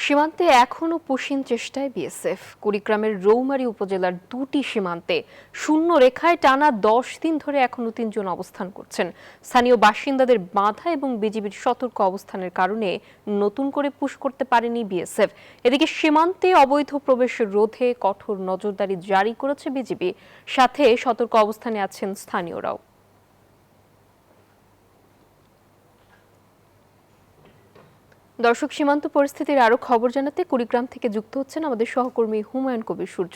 সীমান্তে এখনও পুশিন চেষ্টায় বিএসএফ। কুড়িগ্রামের রৌমারী উপজেলার দুটি সীমান্তে শূন্য রেখায় টানা 10 দিন ধরে এখনো 3 জন অবস্থান করছেন। স্থানীয় বাসিন্দাদের বাধা এবং বিজিবির সতর্ক অবস্থানের কারণে নতুন করে পুশ করতে পারেনি বিএসএফ। এদিকে সীমান্তে অবৈধ প্রবেশের রোধে কঠোর নজরদারি জারি করেছে বিজিবি, সাথে সতর্ক অবস্থানে আছেন স্থানীয়রাও। দর্শক, সীমান্ত পরিস্থিতির আরো খবর জানাতে কুড়িগ্রাম থেকে যুক্ত হচ্ছেন আমাদের সহকর্মী হুমায়ুন কবির সূর্য।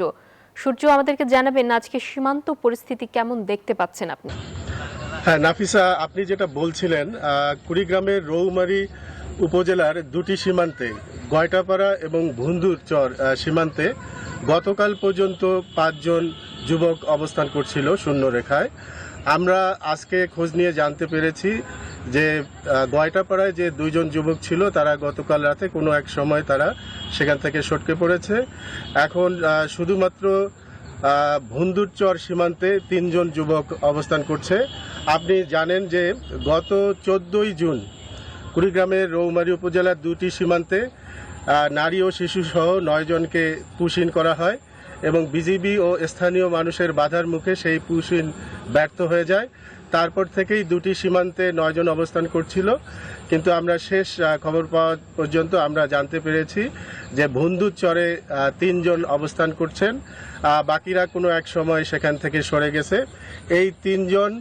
সূর্য, আমাদেরকে জানাবেন আজকে সীমান্ত পরিস্থিতি কেমন দেখতে পাচ্ছেন আপনি? হ্যাঁ নাফিসা, আপনি যেটা বলছিলেন, কুড়িগ্রামের রৌমারী উপজেলার দুটি সীমান্তে গয়টাপাড়া এবং ভুন্দুরচর সীমান্তে গতকাল পর্যন্ত 5 জন যুবক অবস্থান করছিল শূন্য রেখায়। আমরা আজকে খোঁজ নিয়ে জানতে পেরেছি যে গয়টাপাড়ায় যে 2 জন যুবক ছিল তারা গতকাল রাতে কোনো এক সময় তারা সেখান থেকে সটকে পড়েছে। এখন শুধুমাত্র ভুন্দুরচর সীমান্তে 3 জন যুবক অবস্থান করছে। আপনি জানেন যে গত 14ই জুন কুড়িগ্রামের রৌমারী উপজেলার দুটি সীমান্তে নারী ও শিশুসহ 9 জনকে পুশিন করা হয় এবং বিজিবি ও স্থানীয় মানুষের বাধার মুখে সেই পুশিন ব্যর্থ হয়ে যায়। তারপর থেকেই দুটি সীমান্তে 9 জন অবস্থান করছিল, কিন্তু আমরা শেষ খবর পাওয়া পর্যন্ত আমরা জানতে পেরেছি যে ভুন্দুরচরে 3 জন অবস্থান করছেন, বাকিরা কোনো এক সময় সেখান থেকে সরে গেছে। এই 3 জন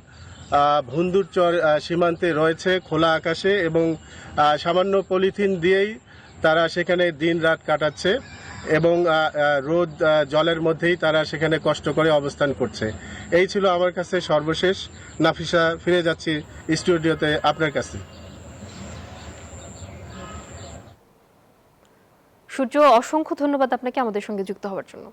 ভুন্দুরচর সীমান্তে রয়েছে খোলা আকাশে এবং সামান্য পলিথিন দিয়েই তারা সেখানে দিন রাত কাটাচ্ছে এবং রোদ জলের মধ্যেই তারা সেখানে কষ্ট করে অবস্থান করছে। এই ছিল আমার কাছে সর্বশেষ। নাফিসা, ফিরে যাচ্ছি স্টুডিওতে আপনার কাছে। সূর্য, অসংখ্য ধন্যবাদ আপনাকে আমাদের সঙ্গে যুক্ত হওয়ার জন্য।